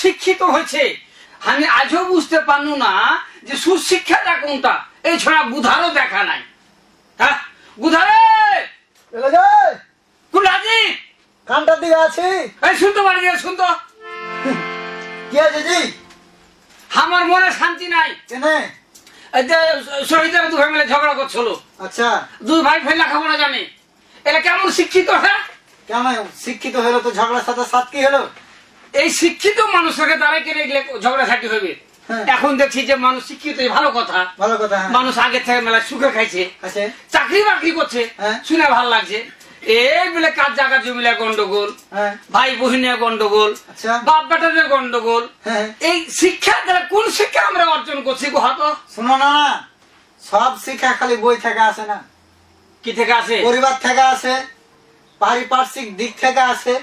শিক্ষিত হয়েছে, আমি আজও বুঝতে পারলু না যে সুশিক্ষাটা কোনটা। এই ছড়া বুধারও দেখা নাই। হ্যাঁ বুধারে কুলাজি কানটার দিকে আছি। এই শুনতে পারি শুনতো কি আছে জি? আমার মনে শান্তি নাই। কেনে? শহীদের দু ভাই মিলে ঝগড়া করছিল। আচ্ছা, দুই ভাই ফের লেখাপড়া জানে, এটা কেমন শিক্ষিত? হ্যাঁ কেন শিক্ষিত হলো তো ঝগড়ার সাথে সাথ কি হলো? এই শিক্ষিত মানুষকে দ্বারা কেন ঝগড়াঝাটি হবে? এখন দেখছি যে মানুষ শিক্ষিত, ভালো কথা, ভালো কথা। মানুষ আগের থেকে মেলা সুখে খাইছে, চাকরি বাকরি করছে, শুনে ভালো লাগছে। এই বলে কাজ জায়গা জমিলে গন্ডগোল, ভাই বহিনে গন্ডগোল, বাপ বেটাদের গন্ডগোল। এই শিক্ষা দ্বারা কোন শিক্ষা আমরা অর্জন করছি গো? হাত শোনো না, সব শিক্ষা খালি বই থেকে আসে না। কি থেকে আসে? পরিবার থেকে আসে, পারিপার্শ্বিক দিক থেকে আসে।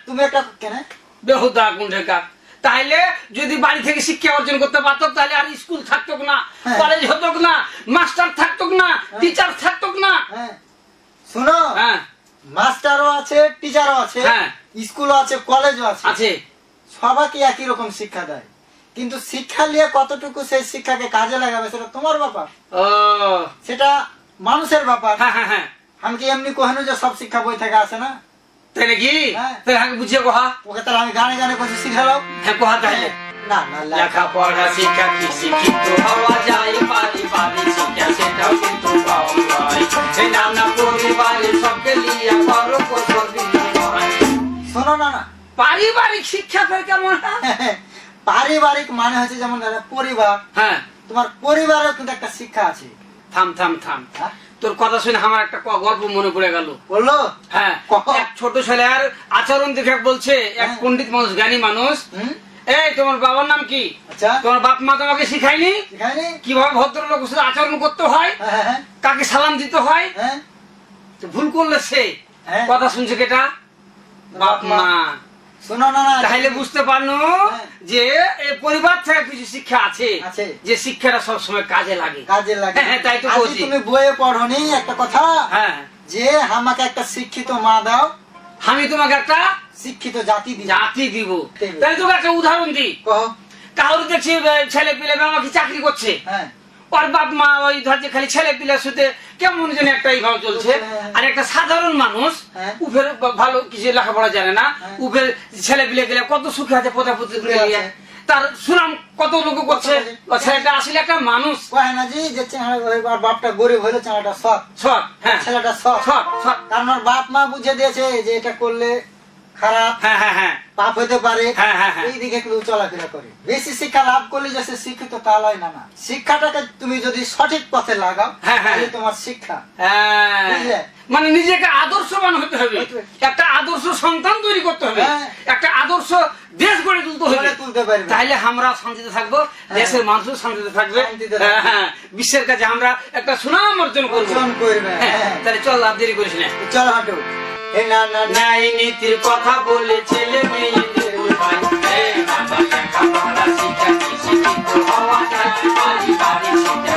তুমি একটা কেন বেহুদা কোন ঠেকা? তাইলে যদি বাড়ি থেকে শিক্ষা অর্জন করতে পারতো তাহলে আর স্কুল থাকতো না, কলেজ হতো না, মাস্টার থাকতো না, টিচার থাকতো না। শোনো, মাস্টারও আছে, টিচারও আছে, স্কুলও আছে, কলেজও আছে। সবাইকে একই রকম শিক্ষা দেয়, কিন্তু শিক্ষা নিয়ে কতটুকু সেই শিক্ষাকে কাজে লাগাবে সেটা তোমার ব্যাপার, সেটা মানুষের ব্যাপার। আমি কি এমনি কহেনু যে সব শিক্ষা বই থেকে আসে না? তাই নাকি? তাহলে বুঝিয়ে কোহা। ওকে তাহলে আমি গানে গানে করছি শিখালো। হ্যাঁ কোহা তাহলে। না না, লেখাপড়া শিক্ষা কি শিক্ষিত হওয়া যায়, পারিবারিক শিক্ষা সেটাও কিন্তু পাওয়া যায়। এই নানা পরিবারে সবকে লিয়া করো কোসর বিনিময়। শোনো না, পারিবারিক শিক্ষা ফের কেমন? পারিবারিক মানে হচ্ছে যেমন পরিবার। হ্যাঁ, তোমার পরিবারেও কিন্তু একটা শিক্ষা আছে। থাম থাম থাম, তোর কথা শুনে আমার একটা গল্প মনে পড়ে গেল। বললো? হ্যাঁ, এক ছোট ছেলের আচরণ দেখে বলছে এক পণ্ডিত মানুষ, জ্ঞানী মানুষ, এই তোমার বাবার নাম কি? তোমার বাপ মা তোমাকে শিখায়নি কিভাবে ভদ্রলোকের সাথে আচরণ করতে হয়, কাকে সালাম দিতে হয়? ভুল করলে সে কথা শুনছে কেটা? বাপ মা। শোনো না, তাহলে বুঝতে পারলো যে পরিবার থেকে কিছু শিক্ষা আছে, যে শিক্ষাটা সবসময় কাজে লাগে। তাই তো বলছি, তুমি বইয়ে পড়নি একটা কথা, যে আমাকে একটা শিক্ষিত মা দাও, আমি তোমাকে একটা শিক্ষিত জাতি দিব। তাই তোকে একটা উদাহরণ দিই। কারোর দেখছি ছেলে পিলে আমাকে চাকরি করছে, ওর বাপ মা ওই ধরছে খালি ছেলে পিলার সাথে কেমন যেন একটা এইভাবে চলছে। আর একটা সাধারণ মানুষ উফের ভালো কিছু লেখাপড়া জানে না, উফের ছেলে পিলে গেলে কত সুখে আছে, প্রজাপতি তার সুনাম কত লোক করছে। ছেলেটা আসলে একটা মানুষ। বাপটা গরিব হইলে ছেলেটা সৎ, ছেলেটা সৎ, কারণ ওর বাপ মা বুঝে দিয়েছে যে এটা করলে খারাপ, পাপ হতে পারে, এই দিকে একটু চলাফেরা করে। বেশি শিক্ষা লাভ করলে যে শিক্ষিত তা লয় না। শিক্ষাটাকে তুমি যদি সঠিক পথে লাগাও তাহলে তোমার শিক্ষা। মানে নিজেকে আদর্শবান হতে হবে, একটা আদর্শ সন্তান তৈরি করতে হবে, একটা আদর্শ দেশ গড়ে তুলতে পারবে। তাহলে আমরা শান্তিতে থাকবো, দেশের মানুষও শান্তিতে থাকবে, বিশ্বের কাছে আমরা একটা সুনাম অর্জন করবো। তাহলে চল, আর দেরি করিস না, চল হাঁটো। ন্যায় নীতির কথা বলে ছেলে মেয়েদের বোঝায়, লেখাপড়া শিক্ষা কি শিক্ষিত হওয়া যায়, পারিবারিক শিক্ষা